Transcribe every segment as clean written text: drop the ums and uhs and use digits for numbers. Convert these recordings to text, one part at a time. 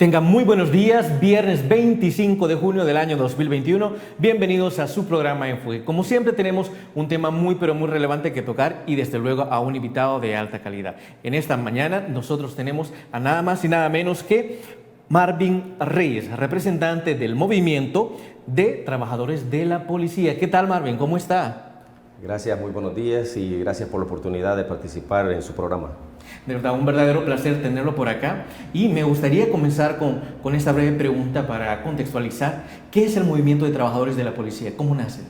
Tengan muy buenos días, viernes 25 de junio del año 2021. Bienvenidos a su programa Enfoque. Como siempre tenemos un tema muy relevante que tocar y desde luego a un invitado de alta calidad. En esta mañana nosotros tenemos a nada más y nada menos que Marvin Reyes, representante del Movimiento de Trabajadores de la Policía. ¿Qué tal, Marvin? ¿Cómo está? Gracias, muy buenos días y gracias por la oportunidad de participar en su programa. De verdad, un verdadero placer tenerlo por acá y me gustaría comenzar con esta breve pregunta para contextualizar. ¿Qué es el Movimiento de Trabajadores de la Policía? ¿Cómo nace?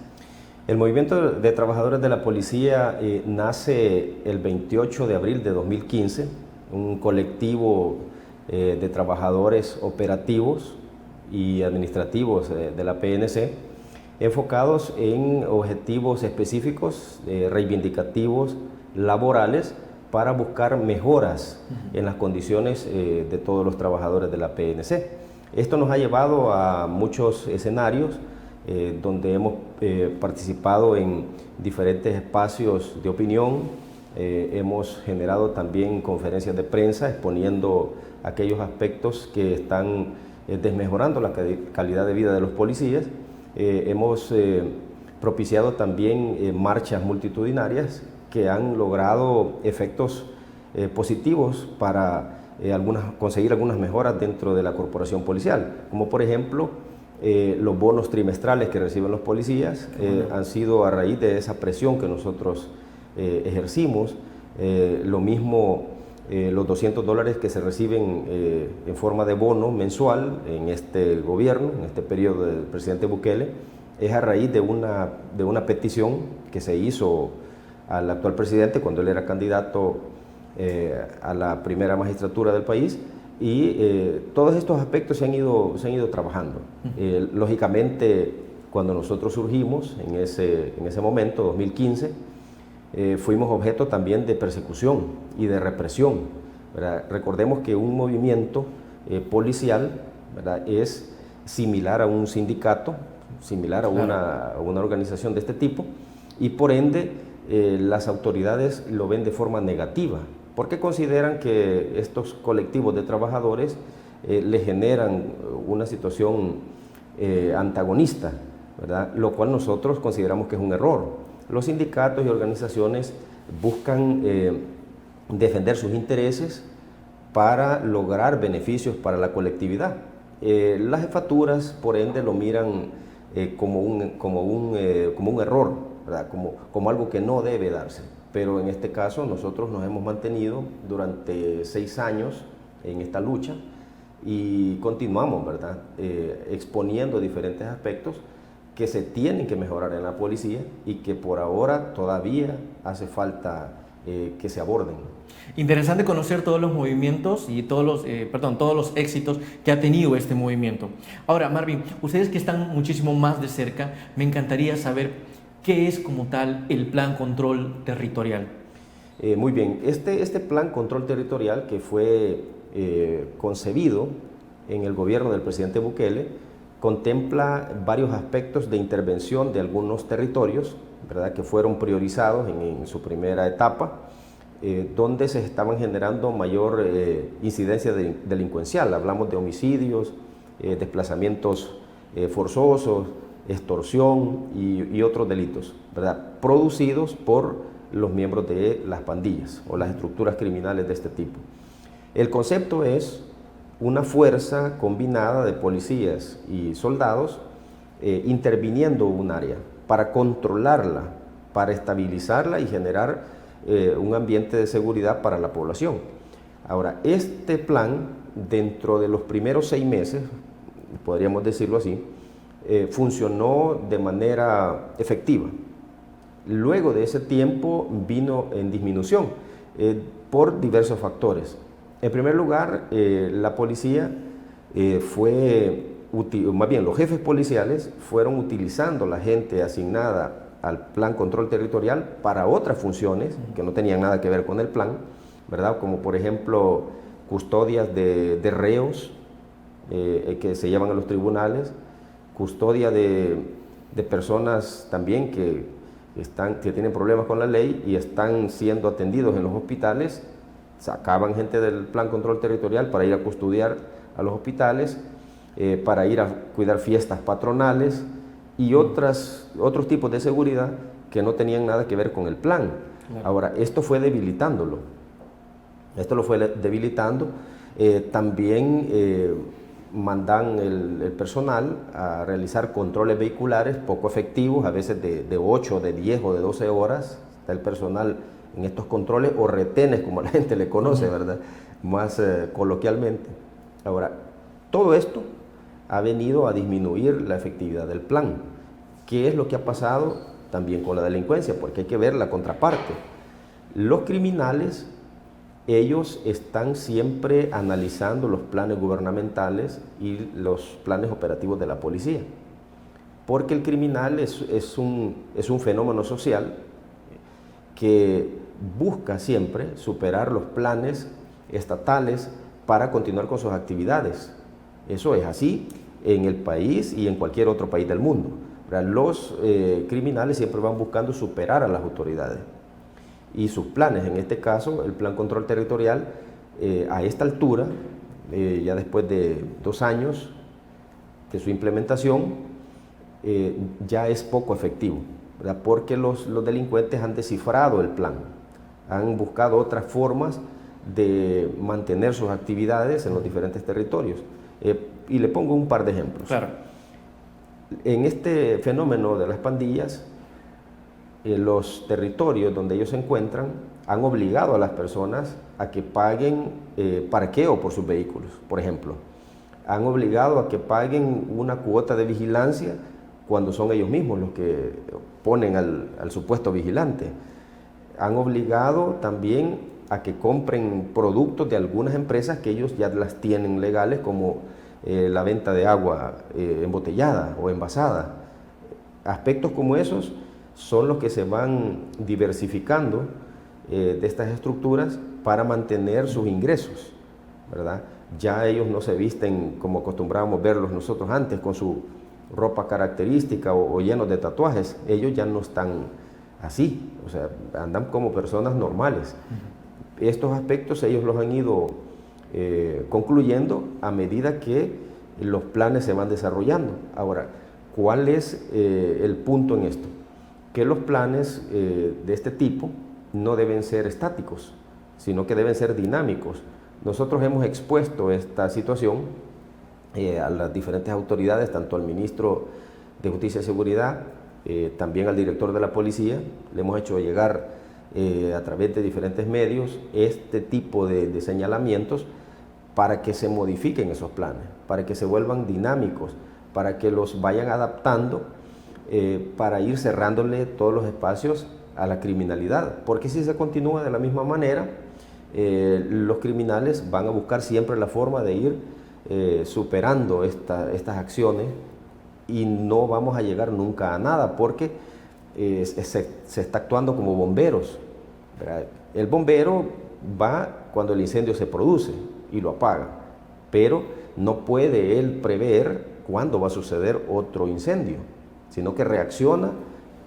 El Movimiento de Trabajadores de la Policía nace el 28 de abril de 2015, un colectivo de trabajadores operativos y administrativos de la PNC, enfocados en objetivos específicos, reivindicativos, laborales, para buscar mejoras en las condiciones de todos los trabajadores de la PNC. Esto nos ha llevado a muchos escenarios donde hemos participado en diferentes espacios de opinión, hemos generado también conferencias de prensa exponiendo aquellos aspectos que están desmejorando la calidad de vida de los policías. Hemos propiciado también marchas multitudinarias que han logrado efectos positivos para conseguir algunas mejoras dentro de la corporación policial, como por ejemplo los bonos trimestrales que reciben los policías han sido a raíz de esa presión que nosotros ejercimos, lo mismo los $200 que se reciben en forma de bono mensual en este gobierno, en este periodo del presidente Bukele, es a raíz de una petición que se hizo al actual presidente cuando él era candidato a la primera magistratura del país, y todos estos aspectos se han ido trabajando. Lógicamente, cuando nosotros surgimos en ese momento, 2015, fuimos objeto también de persecución y de represión, ¿verdad? Recordemos que un movimiento policial, ¿verdad?, es similar a un sindicato, similar a una organización de este tipo, y por ende las autoridades lo ven de forma negativa, porque consideran que estos colectivos de trabajadores le generan una situación antagonista, ¿verdad?, lo cual nosotros consideramos que es un error. Los sindicatos y organizaciones buscan defender sus intereses para lograr beneficios para la colectividad. Las jefaturas, por ende, lo miran como un error, ¿verdad?, como algo que no debe darse. Pero en este caso nosotros nos hemos mantenido durante 6 años en esta lucha y continuamos, ¿verdad?, exponiendo diferentes aspectos que se tienen que mejorar en la policía y que por ahora todavía hace falta que se aborden. Interesante conocer todos los movimientos y todos los éxitos que ha tenido este movimiento. Ahora, Marvin, ustedes que están muchísimo más de cerca, me encantaría saber qué es como tal el Plan Control Territorial. Muy bien, este Plan Control Territorial que fue concebido en el gobierno del presidente Bukele contempla varios aspectos de intervención de algunos territorios, ¿verdad?, que fueron priorizados en su primera etapa, donde se estaban generando mayor incidencia delincuencial. Hablamos de homicidios, desplazamientos forzosos, extorsión y otros delitos, ¿verdad?, producidos por los miembros de las pandillas o las estructuras criminales de este tipo. El concepto es una fuerza combinada de policías y soldados interviniendo un área para controlarla, para estabilizarla y generar un ambiente de seguridad para la población. Ahora, este plan, dentro de los primeros 6 meses, podríamos decirlo así, funcionó de manera efectiva. Luego de ese tiempo vino en disminución por diversos factores. En primer lugar, la policía más bien los jefes policiales fueron utilizando la gente asignada al Plan Control Territorial para otras funciones que no tenían nada que ver con el plan, ¿verdad?, como por ejemplo custodias de reos que se llevan a los tribunales, custodia de personas también que tienen problemas con la ley y están siendo atendidos en los hospitales. Sacaban gente del Plan Control Territorial para ir a custodiar a los hospitales para ir a cuidar fiestas patronales y otros tipos de seguridad que no tenían nada que ver con el plan. Claro. Ahora, esto fue debilitándolo. Esto lo fue debilitando. También mandan el personal a realizar controles vehiculares poco efectivos, a veces de 8, de 10 o de 12 horas. Está el personal en estos controles o retenes, como la gente le conoce, ¿verdad? Más coloquialmente. Ahora, todo esto ha venido a disminuir la efectividad del plan. ¿Qué es lo que ha pasado también con la delincuencia? Porque hay que ver la contraparte. Los criminales, ellos están siempre analizando los planes gubernamentales y los planes operativos de la policía. Porque el criminal es un fenómeno social que busca siempre superar los planes estatales para continuar con sus actividades. Eso es así en el país y en cualquier otro país del mundo. Los criminales siempre van buscando superar a las autoridades y sus planes. En este caso, el Plan Control Territorial, a esta altura, ya después de 2 años de su implementación, ya es poco efectivo, ¿verdad? Porque los delincuentes han descifrado el plan, han buscado otras formas de mantener sus actividades en los diferentes territorios. Y le pongo un par de ejemplos. Claro. En este fenómeno de las pandillas, los territorios donde ellos se encuentran han obligado a las personas a que paguen parqueo por sus vehículos, por ejemplo. Han obligado a que paguen una cuota de vigilancia cuando son ellos mismos los que ponen al supuesto vigilante. Han obligado también a que compren productos de algunas empresas que ellos ya las tienen legales, como la venta de agua embotellada o envasada. Aspectos como esos son los que se van diversificando de estas estructuras para mantener sus ingresos, ¿verdad? Ya ellos no se visten como acostumbrábamos verlos nosotros antes, con su ropa característica o llenos de tatuajes. Ellos ya no están así, o sea, andan como personas normales. Estos aspectos ellos los han ido concluyendo a medida que los planes se van desarrollando. Ahora, ¿cuál es el punto en esto? Que los planes de este tipo no deben ser estáticos, sino que deben ser dinámicos. Nosotros hemos expuesto esta situación a las diferentes autoridades, tanto al ministro de Justicia y Seguridad, también al director de la policía. Le hemos hecho llegar a través de diferentes medios este tipo de señalamientos para que se modifiquen esos planes, para que se vuelvan dinámicos, para que los vayan adaptando, para ir cerrándole todos los espacios a la criminalidad. Porque si se continúa de la misma manera, los criminales van a buscar siempre la forma de ir superando estas acciones y no vamos a llegar nunca a nada, porque se está actuando como bomberos, ¿verdad? El bombero va cuando el incendio se produce y lo apaga, pero no puede él prever cuándo va a suceder otro incendio, sino que reacciona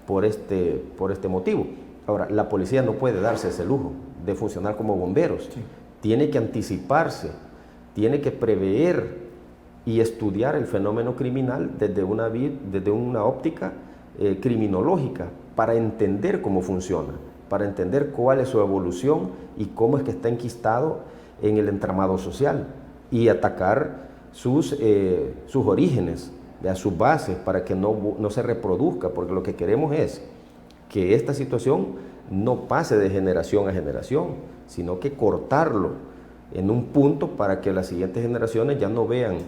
por este motivo. Ahora, la policía no puede darse ese lujo de funcionar como bomberos. Sí. Tiene que anticiparse, tiene que prever y estudiar el fenómeno criminal desde una óptica criminológica, para entender cómo funciona, para entender cuál es su evolución y cómo es que está enquistado en el entramado social, y atacar sus orígenes, sus bases, para que no se reproduzca, porque lo que queremos es que esta situación no pase de generación a generación, sino que cortarlo en un punto para que las siguientes generaciones ya no vean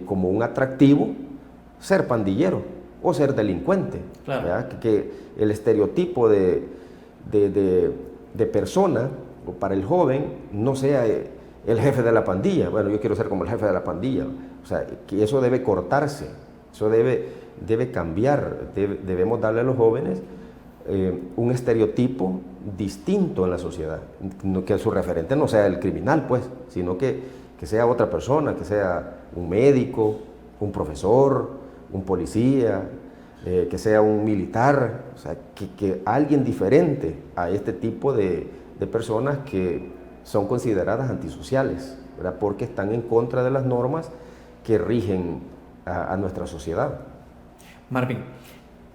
como un atractivo ser pandillero o ser delincuente. Claro. Que el estereotipo de persona para el joven no sea el jefe de la pandilla. Bueno, yo quiero ser como el jefe de la pandilla. O sea, que eso debe cortarse, eso debe cambiar. Debemos darle a los jóvenes un estereotipo distinto en la sociedad, que su referente no sea el criminal, pues, sino que sea otra persona, que sea un médico, un profesor, un policía, que sea un militar, o sea, que alguien diferente a este tipo de personas que son consideradas antisociales, ¿verdad? Porque están en contra de las normas que rigen a nuestra sociedad. Marvin,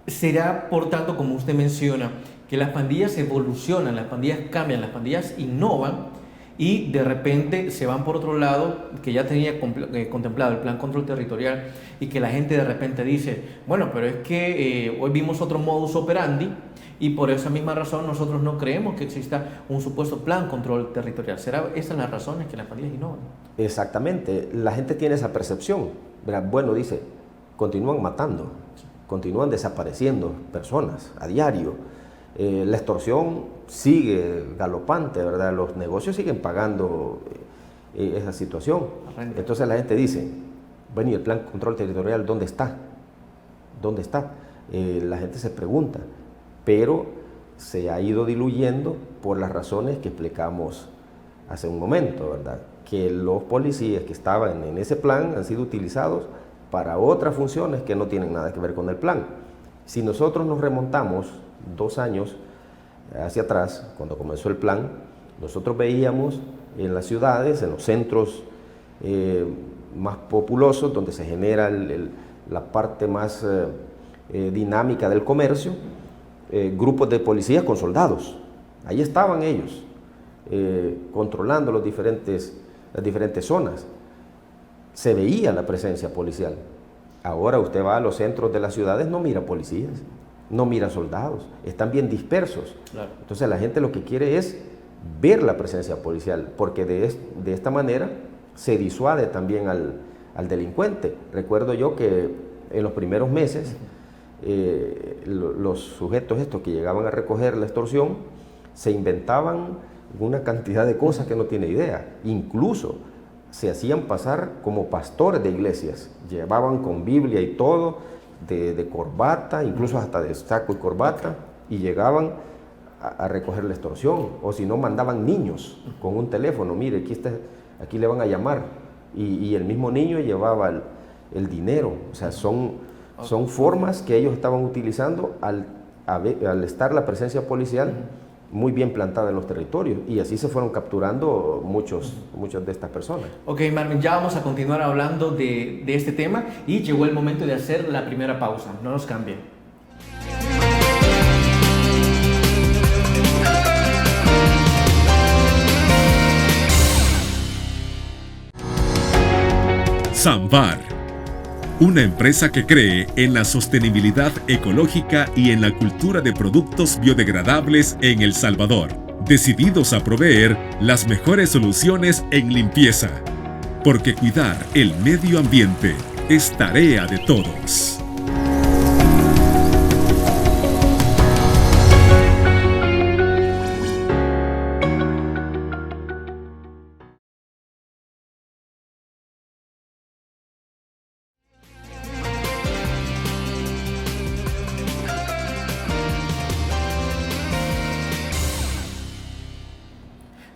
será por tanto, como usted menciona, que las pandillas evolucionan, las pandillas cambian, las pandillas innovan y de repente se van por otro lado, que ya tenía contemplado el plan control territorial, y que la gente de repente dice, bueno, pero es que hoy vimos otro modus operandi y por esa misma razón nosotros no creemos que exista un supuesto plan control territorial. ¿Será esas las razones que las pandillas innovan? Exactamente, la gente tiene esa percepción, ¿verdad? Bueno, dice, continúan matando, continúan desapareciendo personas a diario. La extorsión sigue galopante, ¿verdad? Los negocios siguen pagando esa situación. Entonces la gente dice, bueno, ¿y el plan control territorial dónde está? ¿Dónde está? La gente se pregunta, pero se ha ido diluyendo por las razones que explicamos hace un momento, ¿verdad? Que los policías que estaban en ese plan han sido utilizados para otras funciones que no tienen nada que ver con el plan. Si nosotros nos remontamos 2 años hacia atrás, cuando comenzó el plan, nosotros veíamos en las ciudades, en los centros más populosos, donde se genera la parte más dinámica del comercio, grupos de policías con soldados. Ahí estaban ellos, controlando las diferentes zonas. Se veía la presencia policial. Ahora usted va a los centros de las ciudades, no mira policías, no mira soldados, están bien dispersos. Claro. Entonces la gente lo que quiere es ver la presencia policial, porque de esta manera se disuade también al delincuente. Recuerdo yo que en los primeros meses los sujetos estos que llegaban a recoger la extorsión se inventaban una cantidad de cosas que no tiene idea. Incluso se hacían pasar como pastores de iglesias, llevaban con Biblia y todo, de corbata, incluso hasta de saco y corbata, y llegaban a recoger la extorsión. O si no, mandaban niños con un teléfono, mire, aquí le van a llamar, y el mismo niño llevaba el dinero. O sea, son formas que ellos estaban utilizando al estar la presencia policial muy bien plantada en los territorios, y así se fueron capturando muchas de estas personas. Ok, Marvin, ya vamos a continuar hablando de este tema, y llegó el momento de hacer la primera pausa. No nos cambien. Samvar, una empresa que cree en la sostenibilidad ecológica y en la cultura de productos biodegradables en El Salvador, decididos a proveer las mejores soluciones en limpieza, porque cuidar el medio ambiente es tarea de todos.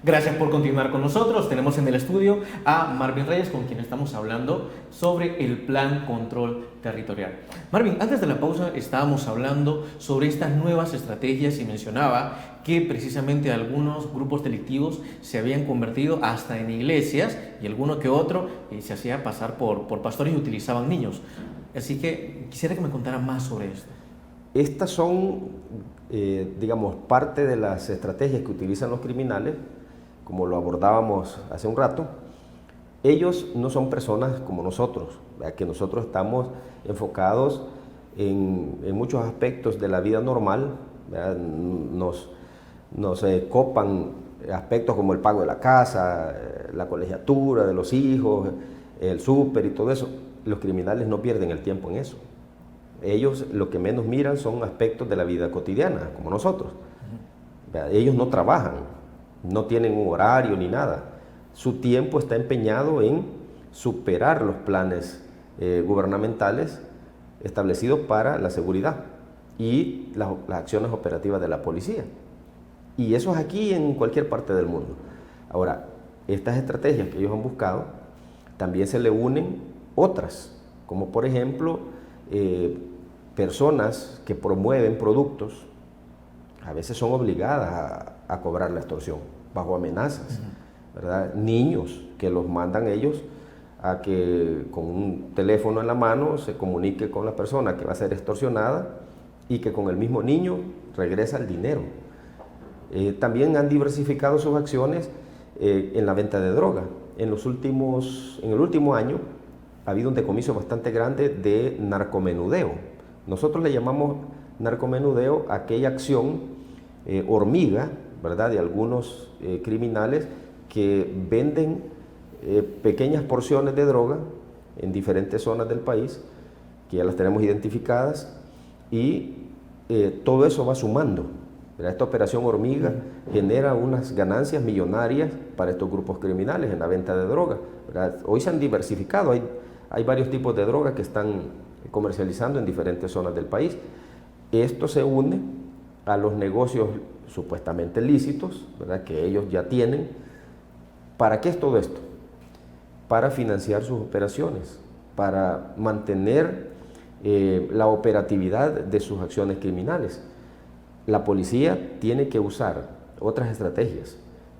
Gracias por continuar con nosotros. Tenemos en el estudio a Marvin Reyes, con quien estamos hablando sobre el plan control territorial. Marvin, antes de la pausa estábamos hablando sobre estas nuevas estrategias y mencionaba que precisamente algunos grupos delictivos se habían convertido hasta en iglesias, y alguno que otro se hacía pasar por pastores y utilizaban niños. Así que quisiera que me contara más sobre esto. Estas son, digamos, parte de las estrategias que utilizan los criminales. Como lo abordábamos hace un rato, ellos no son personas como nosotros, ¿verdad? Que nosotros estamos enfocados en muchos aspectos de la vida normal, ¿verdad? Nos copan aspectos como el pago de la casa, la colegiatura de los hijos, el súper y todo eso. Los criminales no pierden el tiempo en eso. Ellos lo que menos miran son aspectos de la vida cotidiana, como nosotros, ¿verdad? Ellos no trabajan, no tienen un horario ni nada. Su tiempo está empeñado en superar los planes gubernamentales establecidos para la seguridad y las acciones operativas de la policía. Y eso es aquí en cualquier parte del mundo. Ahora, estas estrategias que ellos han buscado, también se le unen otras, como por ejemplo, personas que promueven productos, a veces son obligadas a cobrar la extorsión bajo amenazas. ¿verdad? Niños que los mandan ellos a que con un teléfono en la mano se comunique con la persona que va a ser extorsionada y que con el mismo niño regresa el dinero. También han diversificado sus acciones en la venta de droga. En el último año ha habido un decomiso bastante grande de narcomenudeo. Nosotros le llamamos narcomenudeo a aquella acción hormiga, ¿verdad?, de algunos criminales que venden pequeñas porciones de droga en diferentes zonas del país, que ya las tenemos identificadas, y todo eso va sumando. Esta operación hormiga genera unas ganancias millonarias para estos grupos criminales en la venta de droga, ¿verdad? Hoy se han diversificado, hay varios tipos de droga que están comercializando en diferentes zonas del país. Esto se une a los negocios supuestamente lícitos, ¿verdad?, que ellos ya tienen. ¿Para qué es todo esto? Para financiar sus operaciones, para mantener la operatividad de sus acciones criminales. La policía tiene que usar otras estrategias,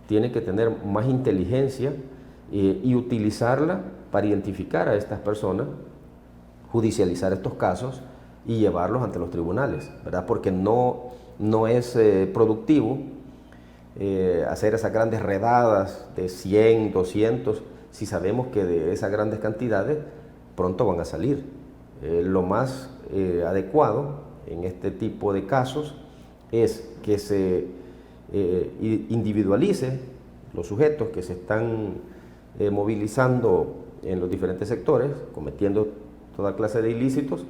tiene que tener más inteligencia y utilizarla para identificar a estas personas, judicializar estos casos y llevarlos ante los tribunales, ¿verdad? Porque no es productivo hacer esas grandes redadas de 100, 200, si sabemos que de esas grandes cantidades pronto van a salir. Lo más adecuado en este tipo de casos es que se individualice los sujetos que se están movilizando en los diferentes sectores, cometiendo toda clase de ilícitos,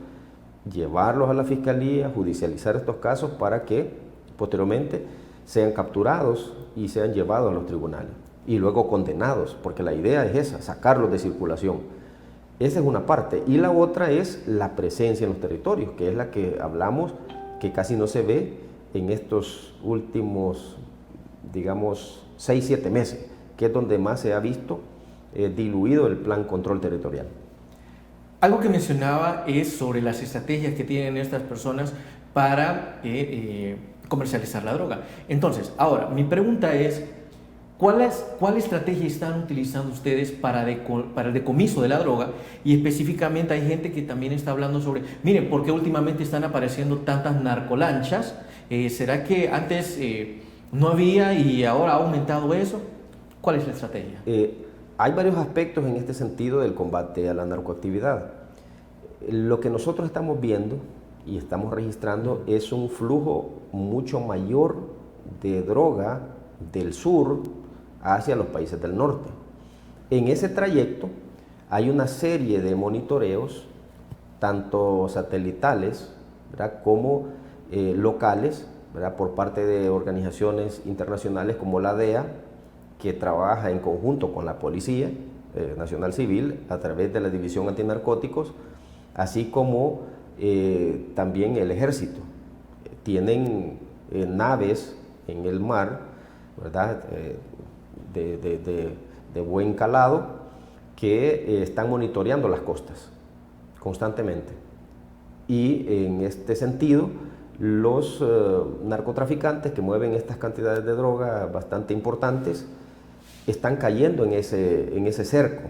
llevarlos a la fiscalía, judicializar estos casos para que posteriormente sean capturados y sean llevados a los tribunales y luego condenados, porque la idea es esa, sacarlos de circulación. Esa es una parte, y la otra es la presencia en los territorios, que es la que hablamos, que casi no se ve en estos últimos, digamos, 6-7 meses, que es donde más se ha visto diluido el plan control territorial. Algo que mencionaba es sobre las estrategias que tienen estas personas para comercializar la droga. Entonces, ahora, mi pregunta es, ¿cuál estrategia están utilizando ustedes para el decomiso de la droga? Y específicamente hay gente que también está hablando sobre, miren, ¿por qué últimamente están apareciendo tantas narcolanchas? ¿Será que antes no había y ahora ha aumentado eso? ¿Cuál es la estrategia? Hay varios aspectos en este sentido del combate a la narcoactividad. Lo que nosotros estamos viendo y estamos registrando es un flujo mucho mayor de droga del sur hacia los países del norte. En ese trayecto hay una serie de monitoreos, tanto satelitales, ¿verdad?, como locales, ¿verdad?, por parte de organizaciones internacionales como la DEA, que trabaja en conjunto con la Policía Nacional Civil a través de la División Antinarcóticos, así como también el Ejército. Tienen naves en el mar, ¿verdad?, de buen calado, que están monitoreando las costas constantemente. Y en este sentido, los narcotraficantes que mueven estas cantidades de droga bastante importantes están cayendo en ese cerco,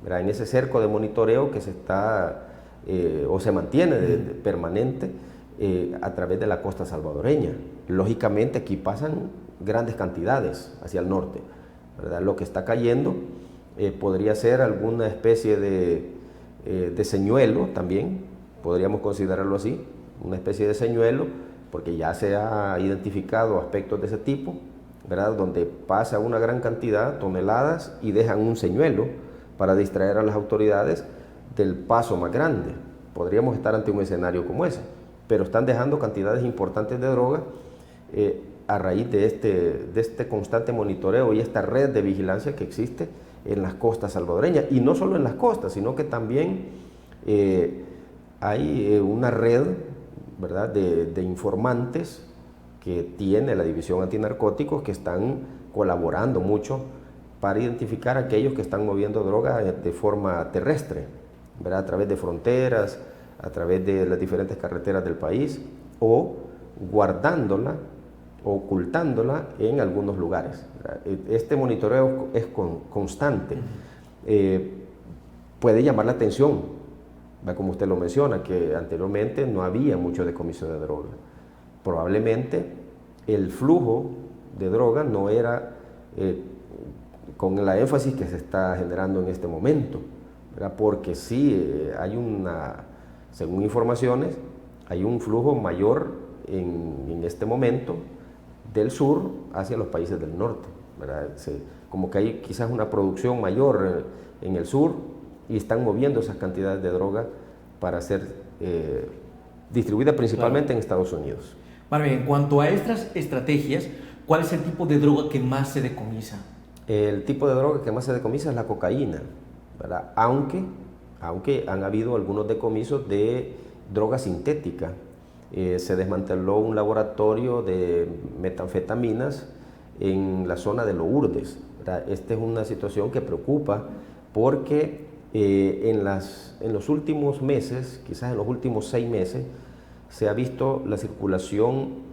¿verdad?, en ese cerco de monitoreo que se está o se mantiene permanente a través de la costa salvadoreña. Lógicamente aquí pasan grandes cantidades hacia el norte, ¿verdad? Lo que está cayendo podría ser alguna especie de señuelo también, podríamos considerarlo así, una especie de señuelo, porque ya se ha identificado aspectos de ese tipo, ¿verdad?, donde pasa una gran cantidad, toneladas, y dejan un señuelo para distraer a las autoridades del paso más grande. Podríamos estar ante un escenario como ese, pero están dejando cantidades importantes de droga a raíz de este constante monitoreo y esta red de vigilancia que existe en las costas salvadoreñas, y no solo en las costas, sino que también hay una red, ¿verdad?, de informantes que tiene la División Antinarcóticos, que están colaborando mucho para identificar a aquellos que están moviendo droga de forma terrestre, ¿verdad?, a través de fronteras, a través de las diferentes carreteras del país, o guardándola ocultándola en algunos lugares, ¿verdad? Este monitoreo es constante. Puede llamar la atención, ¿verdad? Como usted lo menciona, que anteriormente no había mucho decomiso de droga. Probablemente el flujo de droga no era con la énfasis que se está generando en este momento, ¿verdad? Porque sí hay según informaciones, hay un flujo mayor en este momento del sur hacia los países del norte, ¿verdad? Como que hay quizás una producción mayor en el sur y están moviendo esas cantidades de droga para ser distribuida principalmente en Estados Unidos. Vale, en cuanto a estas estrategias, ¿cuál es el tipo de droga que más se decomisa? El tipo de droga que más se decomisa es la cocaína, ¿verdad? Aunque han habido algunos decomisos de droga sintética. Se desmanteló un laboratorio de metanfetaminas en la zona de Lourdes, ¿verdad? Esta es una situación que preocupa porque en los últimos meses, quizás en los últimos 6 meses, se ha visto la circulación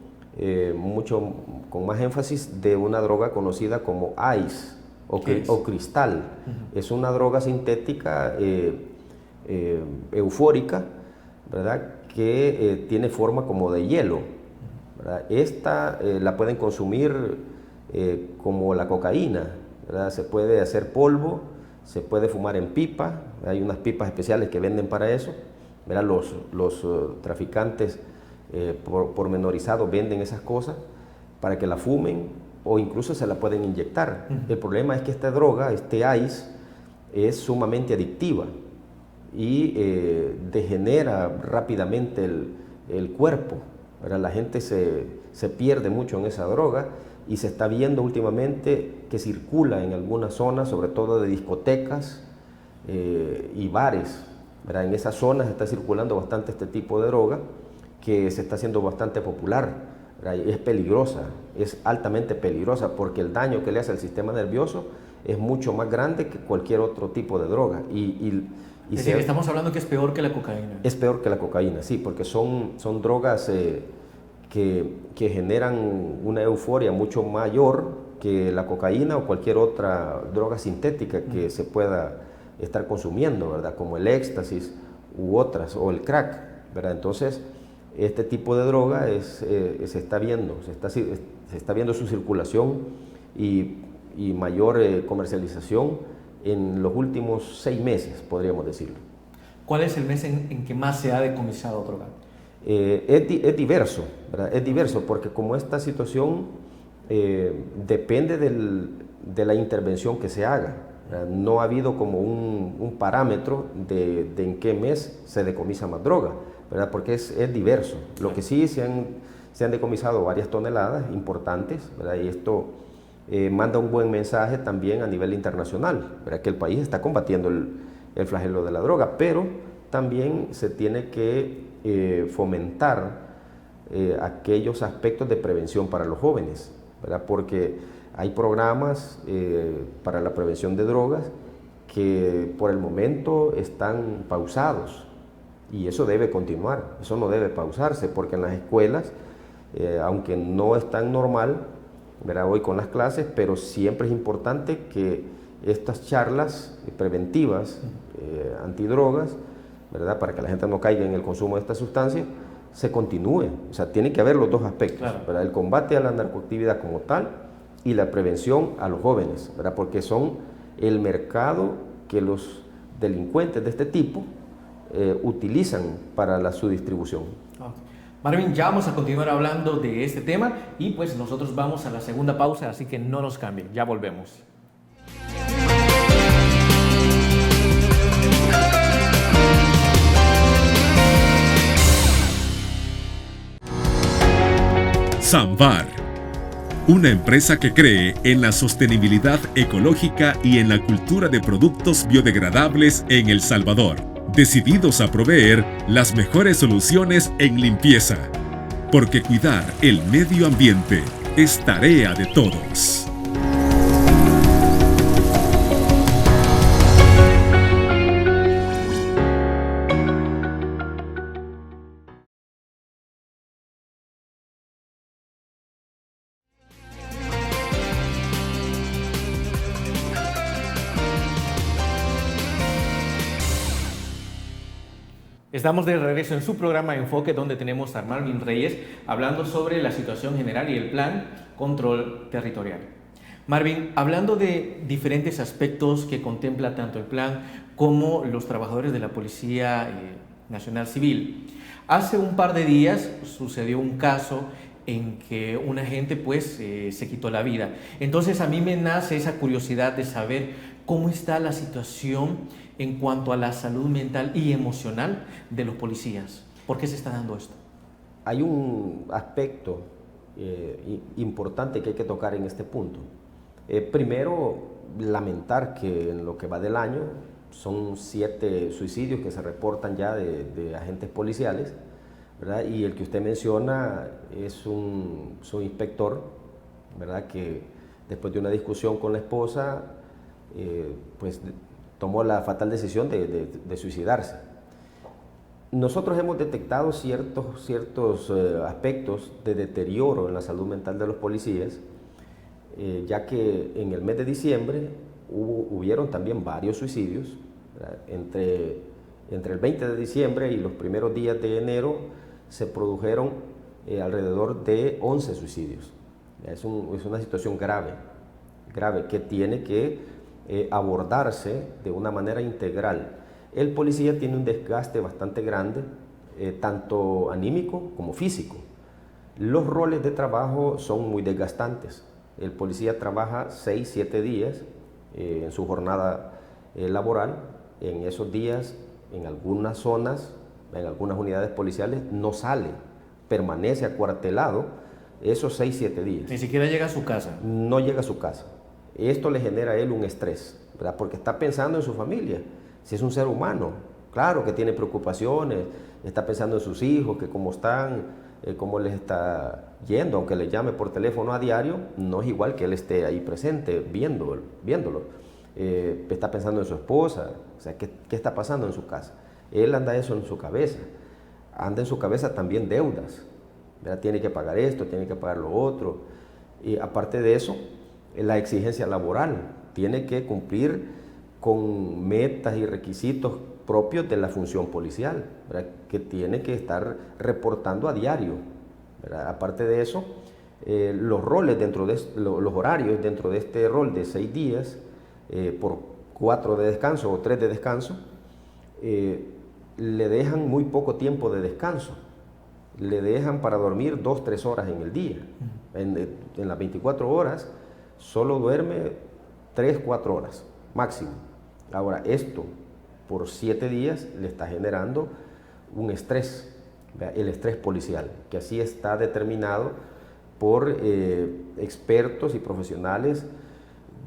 mucho con más énfasis de una droga conocida como ice o cristal. Es una droga sintética eufórica, ¿verdad? Que tiene forma como de hielo, ¿verdad? Esta la pueden consumir como la cocaína, ¿verdad? Se puede hacer polvo, se puede fumar en pipa, hay unas pipas especiales que venden para eso, ¿verdad? Los traficantes pormenorizados venden esas cosas para que la fumen o incluso se la pueden inyectar. El problema es que esta droga, este ice, es sumamente adictiva y degenera rápidamente el cuerpo, ¿verdad? La gente se pierde mucho en esa droga y se está viendo últimamente que circula en algunas zonas, sobre todo de discotecas y bares, ¿verdad? En esas zonas está circulando bastante este tipo de droga que se está haciendo bastante popular, ¿verdad? Es peligrosa, es altamente peligrosa porque el daño que le hace al sistema nervioso es mucho más grande que cualquier otro tipo de droga. Es decir, estamos hablando que es peor que la cocaína. Es peor que la cocaína, sí, porque son drogas que generan una euforia mucho mayor que la cocaína o cualquier otra droga sintética que se pueda estar consumiendo, ¿verdad? Como el éxtasis u otras, o el crack, ¿verdad? Entonces, este tipo de droga se está viendo su circulación y mayor comercialización en los últimos 6 meses, podríamos decirlo. ¿Cuál es el mes en que más se ha decomisado droga? Es diverso, ¿verdad? Es diverso porque como esta situación depende de la intervención que se haga, ¿verdad? No ha habido como un parámetro de en qué mes se decomisa más droga, ¿verdad? Porque es diverso. Lo que sí se han decomisado varias toneladas importantes, ¿verdad? Y esto manda un buen mensaje también a nivel internacional, ¿verdad? Que el país está combatiendo el flagelo de la droga, pero también se tiene que fomentar aquellos aspectos de prevención para los jóvenes, ¿verdad? Porque hay programas para la prevención de drogas que por el momento están pausados y eso debe continuar, eso no debe pausarse porque en las escuelas, aunque no es tan normal, ¿verdad? Hoy con las clases, pero siempre es importante que estas charlas preventivas antidrogas, ¿verdad? Para que la gente no caiga en el consumo de esta sustancia, se continúe. O sea, tiene que haber los dos aspectos, claro, ¿verdad? El combate a la narcoactividad como tal y la prevención a los jóvenes, ¿verdad? Porque son el mercado que los delincuentes de este tipo utilizan para su distribución. Okay. Marvin, ya vamos a continuar hablando de este tema y pues nosotros vamos a la segunda pausa, así que no nos cambien, ya volvemos. Samvar, una empresa que cree en la sostenibilidad ecológica y en la cultura de productos biodegradables en El Salvador, decididos a proveer las mejores soluciones en limpieza, porque cuidar el medio ambiente es tarea de todos. Estamos de regreso en su programa Enfoque, donde tenemos a Marvin Reyes hablando sobre la situación general y el plan Control Territorial. Marvin, hablando de diferentes aspectos que contempla tanto el plan como los trabajadores de la Policía Nacional Civil, hace un par de días sucedió un caso en que un agente se quitó la vida. Entonces a mí me nace esa curiosidad de saber cómo está la situación en cuanto a la salud mental y emocional de los policías. ¿Por qué se está dando esto? Hay un aspecto importante que hay que tocar en este punto. Primero, lamentar que en lo que va del año son 7 suicidios que se reportan ya de agentes policiales, ¿verdad? Y el que usted menciona es un subinspector, ¿verdad? Que después de una discusión con la esposa, pues tomó la fatal decisión de suicidarse. Nosotros hemos detectado ciertos aspectos de deterioro en la salud mental de los policías, ya que en el mes de diciembre hubieron también varios suicidios, ¿verdad? Entre el 20 de diciembre y los primeros días de enero se produjeron alrededor de 11 suicidios. Es una situación grave que tiene que abordarse de una manera integral. El policía tiene un desgaste bastante grande, tanto anímico como físico. Los roles de trabajo son muy desgastantes. El policía trabaja 6-7 días en su jornada laboral. En esos días, en algunas zonas, en algunas unidades policiales, no sale, permanece acuartelado esos 6-7 días. Ni siquiera llega a su casa. No llega a su casa. Esto le genera a él un estrés, ¿verdad? Porque está pensando en su familia. Si es un ser humano, claro que tiene preocupaciones, está pensando en sus hijos, que cómo están, cómo les está yendo, aunque le llame por teléfono a diario, no es igual que él esté ahí presente viéndolo. Está pensando en su esposa, o sea, ¿qué está pasando en su casa? Él anda eso en su cabeza, anda en su cabeza también deudas, ¿verdad? Tiene que pagar esto, tiene que pagar lo otro, y aparte de eso, la exigencia laboral, tiene que cumplir con metas y requisitos propios de la función policial, ¿verdad? Que tiene que estar reportando a diario, ¿verdad? Aparte de eso, los roles los horarios dentro de este rol de 6 días, por 4 de descanso o 3 de descanso, le dejan muy poco tiempo de descanso. Le dejan para dormir 2-3 horas en el día. En las 24 horas solo duerme 3-4 horas máximo. Ahora, esto por 7 días le está generando un estrés, ¿verdad? El estrés policial, que así está determinado por expertos y profesionales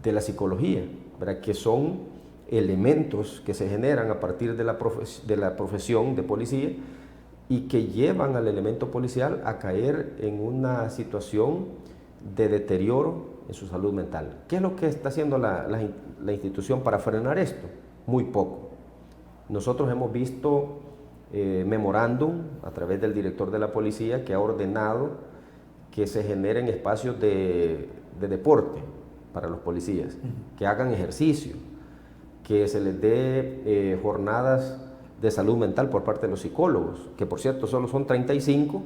de la psicología, ¿verdad? Que son elementos que se generan a partir de la profesión de policía y que llevan al elemento policial a caer en una situación de deterioro en su salud mental. ¿Qué es lo que está haciendo la institución para frenar esto? Muy poco. Nosotros hemos visto memorándum a través del director de la policía que ha ordenado que se generen espacios de deporte para los policías, que hagan ejercicio, que se les dé jornadas de salud mental por parte de los psicólogos, que por cierto solo son 35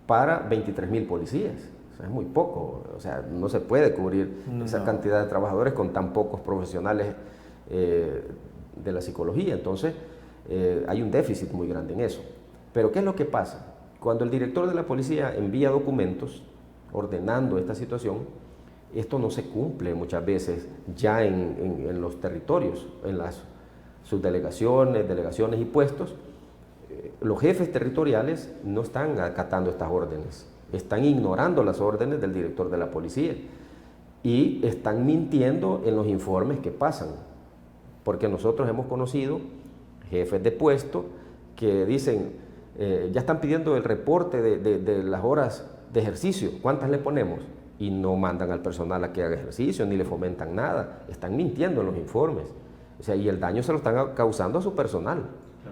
para 23,000 policías. O sea, es muy poco, o sea, no se puede cubrir esa cantidad de trabajadores con tan pocos profesionales de la psicología. Entonces, hay un déficit muy grande en eso. Pero ¿qué es lo que pasa? Cuando el director de la policía envía documentos ordenando esta situación, esto no se cumple muchas veces ya en los territorios, en las subdelegaciones, delegaciones y puestos. Los jefes territoriales no están acatando estas órdenes, están ignorando las órdenes del director de la policía y están mintiendo en los informes que pasan, porque nosotros hemos conocido jefes de puesto que dicen, ya están pidiendo el reporte de las horas de ejercicio, ¿cuántas le ponemos? Y no mandan al personal a que haga ejercicio, ni le fomentan nada, están mintiendo en los informes. O sea, y el daño se lo están causando a su personal,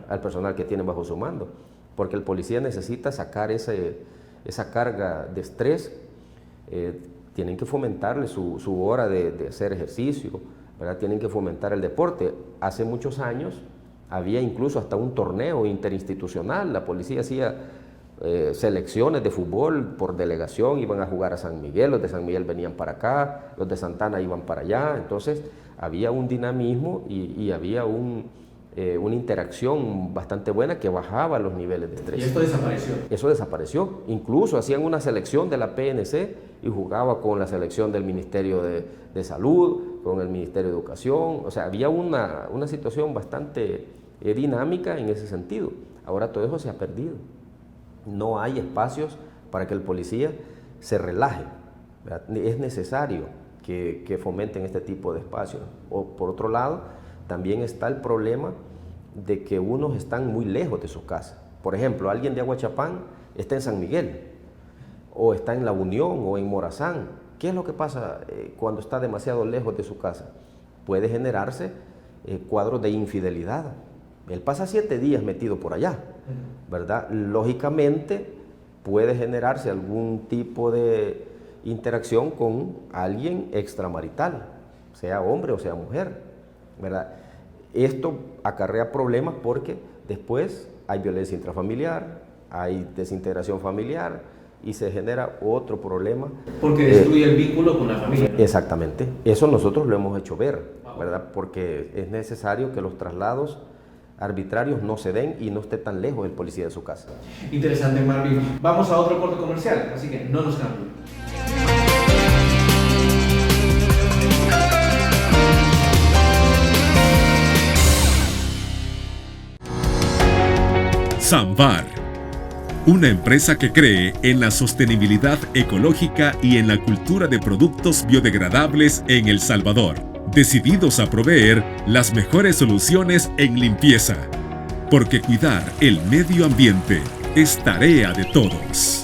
al personal que tienen bajo su mando, porque el policía necesita sacar esa carga de estrés. Tienen que fomentarle su hora de hacer ejercicio, ¿verdad? Tienen que fomentar el deporte. Hace muchos años Había incluso hasta un torneo interinstitucional, la policía hacía selecciones de fútbol por delegación, iban a jugar a San Miguel, los de San Miguel venían para acá, los de Santana iban para allá, entonces había un dinamismo y había una interacción bastante buena que bajaba los niveles de estrés. ¿Y esto desapareció? Eso desapareció, incluso hacían una selección de la PNC y jugaba con la selección del Ministerio de Salud, con el Ministerio de Educación, o sea, había una situación bastante dinámica en ese sentido. Ahora todo eso se ha perdido. No hay espacios para que el policía se relaje, ¿verdad? Es necesario que fomenten este tipo de espacios. O, por otro lado, también está el problema de que unos están muy lejos de su casa. Por ejemplo, alguien de Aguachapán está en San Miguel, o está en La Unión, o en Morazán. ¿Qué es lo que pasa cuando está demasiado lejos de su casa? Puede generarse cuadros de infidelidad. Él pasa 7 días metido por allá, ¿verdad? Lógicamente puede generarse algún tipo de interacción con alguien extramarital, sea hombre o sea mujer, ¿verdad? Esto acarrea problemas porque después hay violencia intrafamiliar, hay desintegración familiar y se genera otro problema. Porque destruye el vínculo con la familia, ¿no? Exactamente, eso nosotros lo hemos hecho ver, ¿verdad? Porque es necesario que los traslados arbitrarios no se den y no esté tan lejos el policía de su casa. Interesante, Marvin. Vamos a otro corte comercial, así que no nos cambien. Samvar, una empresa que cree en la sostenibilidad ecológica y en la cultura de productos biodegradables en El Salvador, decididos a proveer las mejores soluciones en limpieza, porque cuidar el medio ambiente es tarea de todos.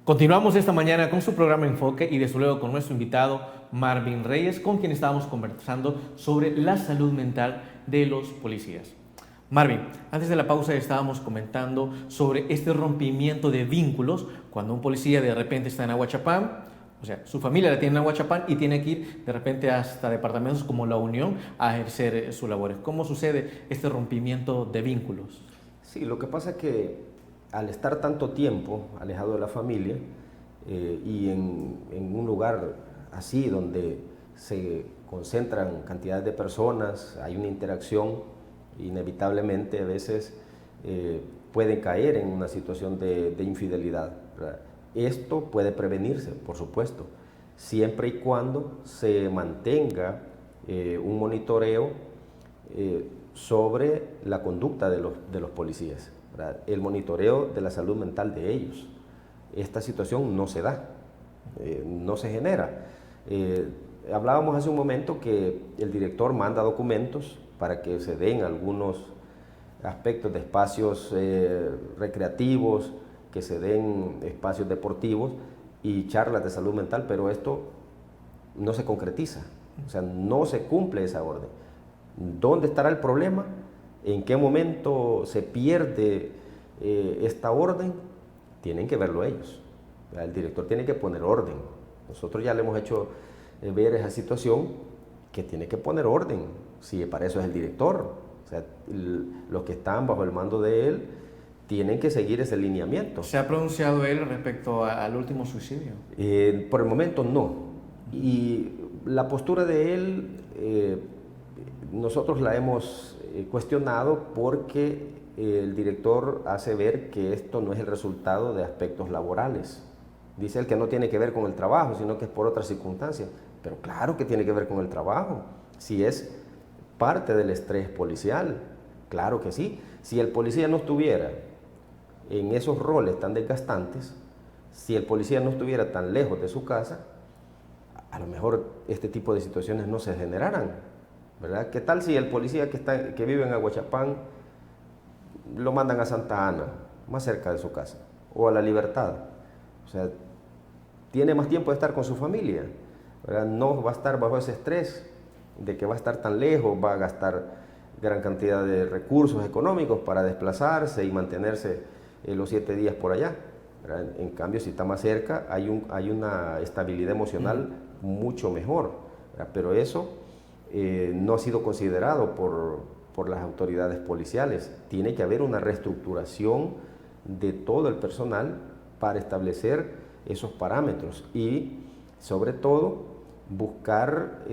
Continuamos esta mañana con su programa Enfoque y desde luego con nuestro invitado Marvin Reyes, con quien estábamos conversando sobre la salud mental de los policías. Marvin, antes de la pausa estábamos comentando sobre este rompimiento de vínculos cuando un policía de repente está en Aguachapán, o sea, su familia la tiene en Aguachapán y tiene que ir de repente hasta departamentos como La Unión a ejercer sus labores. ¿Cómo sucede este rompimiento de vínculos? Sí, lo que pasa es que al estar tanto tiempo alejado de la familia y en un lugar así donde se concentran cantidades de personas, hay una interacción, inevitablemente a veces pueden caer en una situación de infidelidad, ¿verdad? Esto puede prevenirse, por supuesto, siempre y cuando se mantenga un monitoreo sobre la conducta de los policías, ¿verdad? El monitoreo de la salud mental de ellos. Esta situación no se da, no se genera. Hablábamos hace un momento que el director manda documentos para que se den algunos aspectos de espacios recreativos, que se den espacios deportivos y charlas de salud mental, pero esto no se concretiza, o sea, no se cumple esa orden. ¿Dónde estará el problema? ¿En qué momento se pierde esta orden? Tienen que verlo ellos. El director tiene que poner orden. Nosotros ya le hemos hecho ver esa situación que tiene que poner orden. Si para eso es el director. O sea, los que están bajo el mando de él tienen que seguir ese lineamiento. ¿Se ha pronunciado él respecto al último suicidio? Por el momento no. Y la postura de él, nosotros la hemos cuestionado porque el director hace ver que esto no es el resultado de aspectos laborales. Dice él que no tiene que ver con el trabajo, sino que es por otras circunstancias. Pero claro que tiene que ver con el trabajo. Si es parte del estrés policial, claro que sí. Si el policía no estuviera en esos roles tan desgastantes, si el policía no estuviera tan lejos de su casa, a lo mejor este tipo de situaciones no se generaran, ¿verdad? ¿Qué tal si el policía que vive en Aguachapán lo mandan a Santa Ana, más cerca de su casa, o a La Libertad? O sea, tiene más tiempo de estar con su familia, ¿verdad? No va a estar bajo ese estrés de que va a estar tan lejos, va a gastar gran cantidad de recursos económicos para desplazarse y mantenerse los 7 días por allá, ¿verdad? En cambio, si está más cerca, hay una estabilidad emocional mucho mejor, ¿verdad? Pero eso no ha sido considerado por las autoridades policiales. Tiene que haber una reestructuración de todo el personal para establecer esos parámetros y, sobre todo, buscar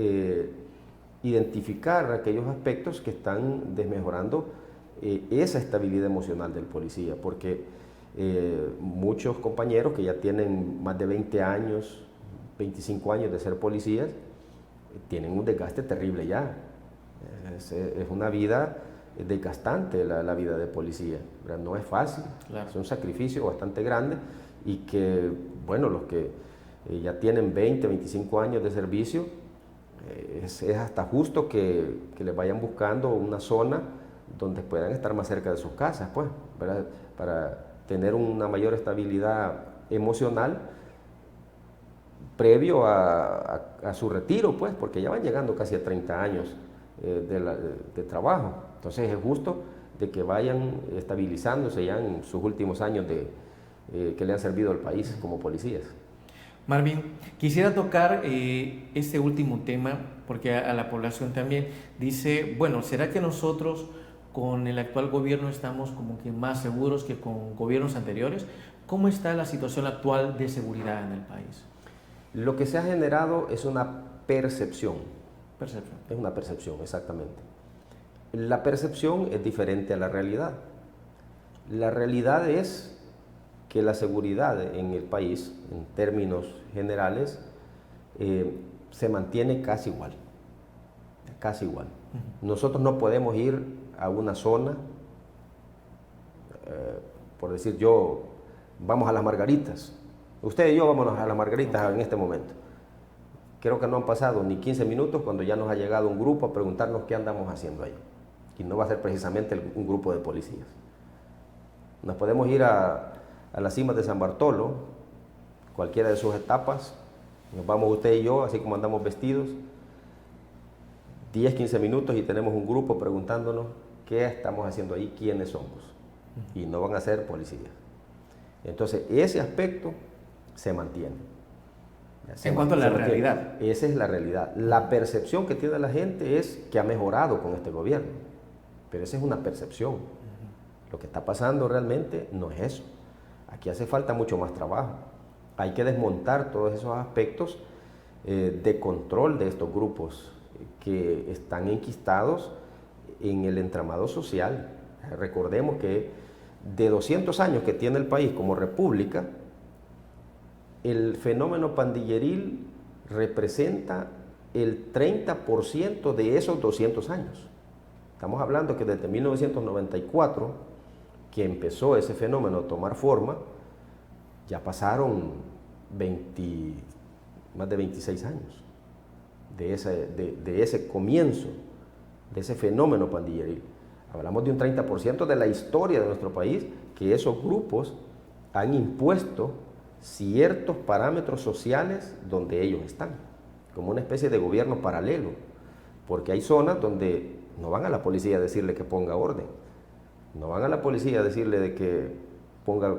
identificar aquellos aspectos que están desmejorando esa estabilidad emocional del policía, porque muchos compañeros que ya tienen más de 20 años, 25 años de ser policías, tienen un desgaste terrible ya. Es una vida desgastante la vida de policía, ¿verdad? No es fácil, claro. Es un sacrificio bastante grande y que, bueno, los que ya tienen 20, 25 años de servicio, es hasta justo que les vayan buscando una zona donde puedan estar más cerca de sus casas, pues, ¿verdad? Para tener una mayor estabilidad emocional previo a su retiro, pues, porque ya van llegando casi a 30 años de trabajo. Entonces es justo de que vayan estabilizándose ya en sus últimos años que le han servido al país como policías. Marvin, quisiera tocar este último tema, porque a la población también dice, bueno, ¿será que nosotros con el actual gobierno estamos como que más seguros que con gobiernos anteriores? ¿Cómo está la situación actual de seguridad en el país? Lo que se ha generado es una percepción. Percepción. Es una percepción, exactamente. La percepción es diferente a la realidad. La realidad es que la seguridad en el país, en términos generales, se mantiene casi igual. Casi igual. Nosotros no podemos ir a una zona, por decir yo, vamos a las Margaritas. Usted y yo vámonos a las Margaritas en este momento. Creo que no han pasado ni 15 minutos cuando ya nos ha llegado un grupo a preguntarnos qué andamos haciendo ahí. Y no va a ser precisamente un grupo de policías. Nos podemos ir a las cimas de San Bartolo, cualquiera de sus etapas, nos vamos usted y yo, así como andamos vestidos, 10, 15 minutos y tenemos un grupo preguntándonos qué estamos haciendo ahí, quiénes somos. Y no van a ser policías. Entonces, ese aspecto se mantiene. En cuanto a la realidad. Esa es la realidad. La percepción que tiene la gente es que ha mejorado con este gobierno. Pero esa es una percepción. Lo que está pasando realmente no es eso. Aquí hace falta mucho más trabajo. Hay que desmontar todos esos aspectos de control de estos grupos que están enquistados en el entramado social. Recordemos que de 200 años que tiene el país como república, el fenómeno pandilleril representa el 30% de esos 200 años. Estamos hablando que desde 1994, que empezó ese fenómeno a tomar forma, ya pasaron más de 26 años de ese comienzo, de ese fenómeno pandilleril. Hablamos de un 30% de la historia de nuestro país que esos grupos han impuesto ciertos parámetros sociales donde ellos están, como una especie de gobierno paralelo, porque hay zonas donde no van a la policía a decirle que ponga orden, no van a la policía a decirle de que ponga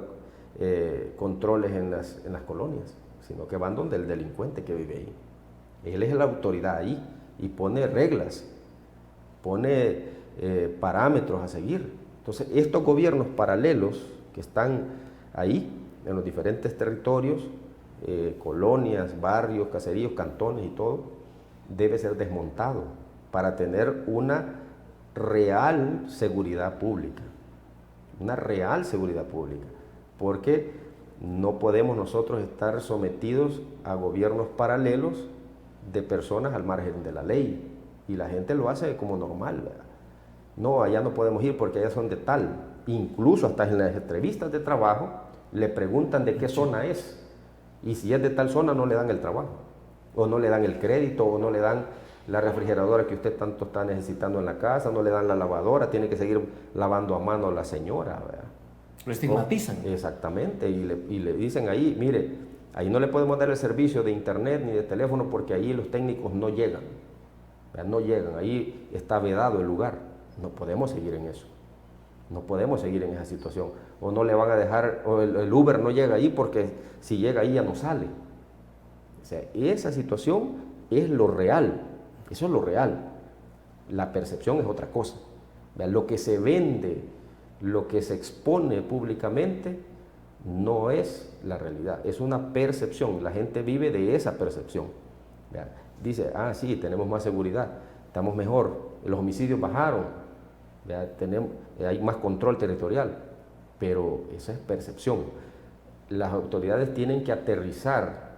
controles en las colonias, sino que van donde el delincuente que vive ahí. Él es la autoridad ahí y pone reglas, pone parámetros a seguir. Entonces, estos gobiernos paralelos que están ahí en los diferentes territorios, colonias, barrios, caseríos, cantones y todo, debe ser desmontado para tener una real seguridad pública. Una real seguridad pública. Porque no podemos nosotros estar sometidos a gobiernos paralelos de personas al margen de la ley. Y la gente lo hace como normal, ¿verdad? No, allá no podemos ir porque allá son de tal. Incluso hasta en las entrevistas de trabajo le preguntan de qué zona es. Y si es de tal zona no le dan el trabajo. O no le dan el crédito, o no le dan la refrigeradora que usted tanto está necesitando en la casa, no le dan la lavadora, tiene que seguir lavando a mano la señora, ¿verdad? Lo estigmatizan. Exactamente, y le dicen ahí, mire, Ahí no le podemos dar el servicio de internet ni de teléfono porque ahí los técnicos no llegan. No llegan, ahí está vedado el lugar. No podemos seguir en eso. No podemos seguir en esa situación. O no le van a dejar, o el Uber no llega ahí porque si llega ahí ya no sale. O sea, esa situación es lo real. Eso es lo real. La percepción es otra cosa. Lo que se vende, lo que se expone públicamente, no es la realidad. Es una percepción. La gente vive de esa percepción. Dice, ah, sí, tenemos más seguridad, estamos mejor, los homicidios bajaron, hay más control territorial, pero esa es percepción. Las autoridades tienen que aterrizar,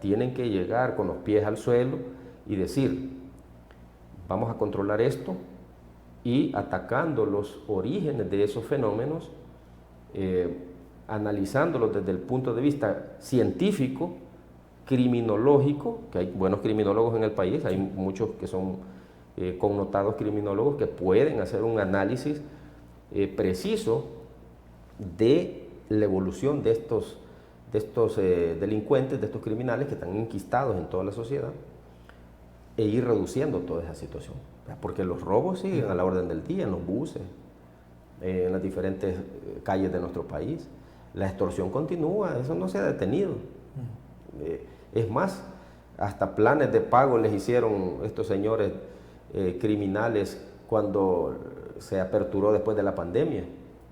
tienen que llegar con los pies al suelo y decir, vamos a controlar esto, y atacando los orígenes de esos fenómenos, analizándolos desde el punto de vista científico, criminológico, que hay buenos criminólogos en el país, hay muchos que son connotados criminólogos que pueden hacer un análisis preciso de la evolución de estos delincuentes, de estos criminales que están enquistados en toda la sociedad, e ir reduciendo toda esa situación. Porque los robos siguen a la orden del día, en los buses, en las diferentes calles de nuestro país. La extorsión continúa, eso no se ha detenido. Es más, hasta planes de pago les hicieron estos señores criminales cuando se aperturó después de la pandemia.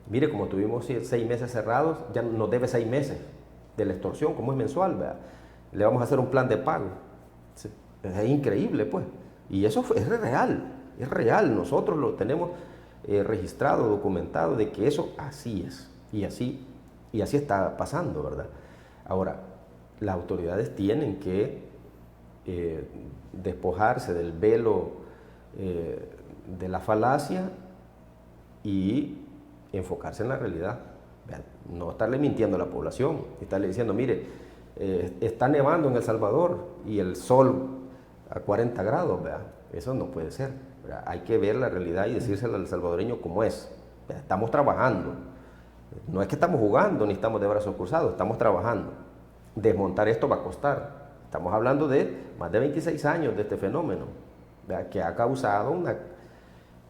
Mire, como tuvimos 6 meses cerrados, ya nos debe 6 meses de la extorsión, como es mensual, ¿verdad? Le vamos a hacer un plan de pago. Sí. Es increíble, pues. Y eso es real. Nosotros lo tenemos registrado, documentado, de que eso así es. Y así está pasando, ¿verdad? Ahora, las autoridades tienen que despojarse del velo de la falacia y enfocarse en la realidad. No estarle mintiendo a la población, estarle diciendo, mire, está nevando en El Salvador y el sol a 40 grados, ¿verdad? Eso no puede ser, ¿verdad? Hay que ver la realidad y decírselo al salvadoreño como es. Estamos trabajando, no es que estamos jugando ni estamos de brazos cruzados, estamos trabajando. Desmontar esto va a costar. Estamos hablando de más de 26 años de este fenómeno, ¿verdad? Que ha causado una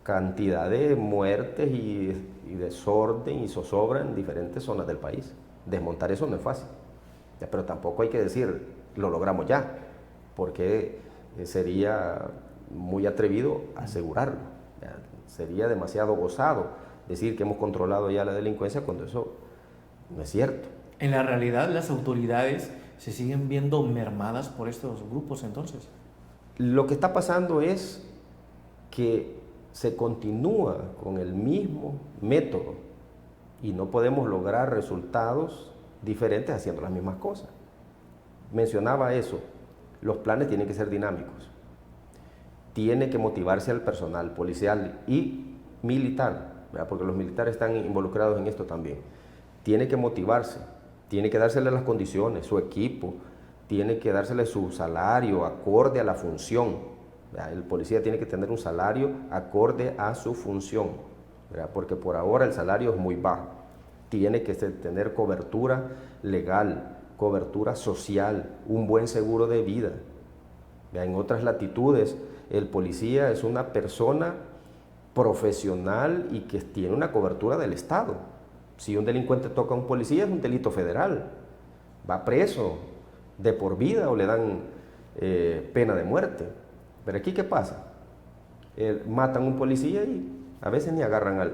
cantidad de muertes y desorden y zozobra en diferentes zonas del país. Desmontar eso no es fácil, pero tampoco hay que decir lo logramos ya, porque sería muy atrevido asegurarlo. Sería demasiado gozado decir que hemos controlado ya la delincuencia cuando eso no es cierto. En la realidad, las autoridades se siguen viendo mermadas por estos grupos entonces. Lo que está pasando es que se continúa con el mismo método y no podemos lograr resultados diferentes haciendo las mismas cosas. Mencionaba eso, los planes tienen que ser dinámicos. Tiene que motivarse al personal policial y militar, ¿verdad? Porque los militares están involucrados en esto también. Tiene que motivarse, tiene que dársele las condiciones, su equipo, tiene que dársele su salario acorde a la función. El policía tiene que tener un salario acorde a su función, ¿verdad? Porque por ahora el salario es muy bajo. Tiene que tener cobertura legal, cobertura social, un buen seguro de vida. En otras latitudes, el policía es una persona profesional y que tiene una cobertura del Estado. Si un delincuente toca a un policía es un delito federal, va preso de por vida o le dan pena de muerte. Pero aquí, ¿qué pasa? Matan a un policía y a veces ni agarran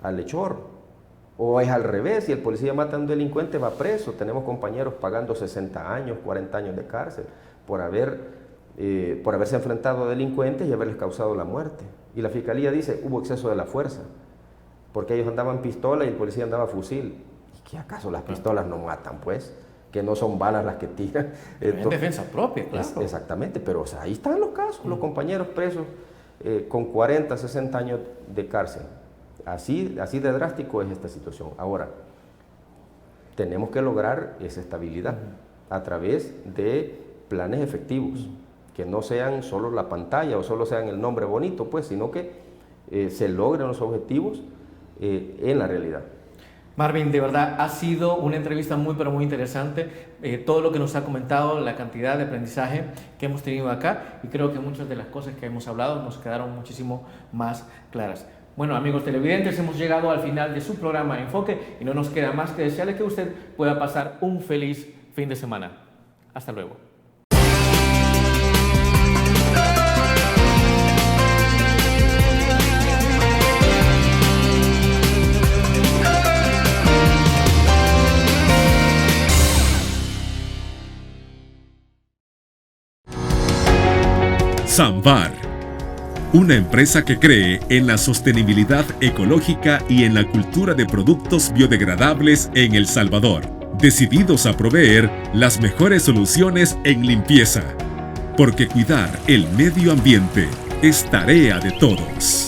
al hechor. O es al revés, si el policía mata a un delincuente va preso. Tenemos compañeros pagando 60 años, 40 años de cárcel por haberse enfrentado a delincuentes y haberles causado la muerte. Y la fiscalía dice, hubo exceso de la fuerza, porque ellos andaban pistola y el policía andaba fusil. ¿Y qué acaso las pistolas no matan, pues? Que no son balas las que tiran. En defensa propia, claro. Exactamente, pero o sea, ahí están los casos, los compañeros presos con 40, 60 años de cárcel. Así de drástico es esta situación. Ahora, tenemos que lograr esa estabilidad a través de planes efectivos, que no sean solo la pantalla o solo sean el nombre bonito, pues, sino que se logren los objetivos en la realidad. Marvin, de verdad ha sido una entrevista muy pero muy interesante, todo lo que nos ha comentado, la cantidad de aprendizaje que hemos tenido acá, y creo que muchas de las cosas que hemos hablado nos quedaron muchísimo más claras. Bueno, amigos televidentes, hemos llegado al final de su programa Enfoque y no nos queda más que desearle que usted pueda pasar un feliz fin de semana. Hasta luego. Samvar, una empresa que cree en la sostenibilidad ecológica y en la cultura de productos biodegradables en El Salvador, decididos a proveer las mejores soluciones en limpieza, porque cuidar el medio ambiente es tarea de todos.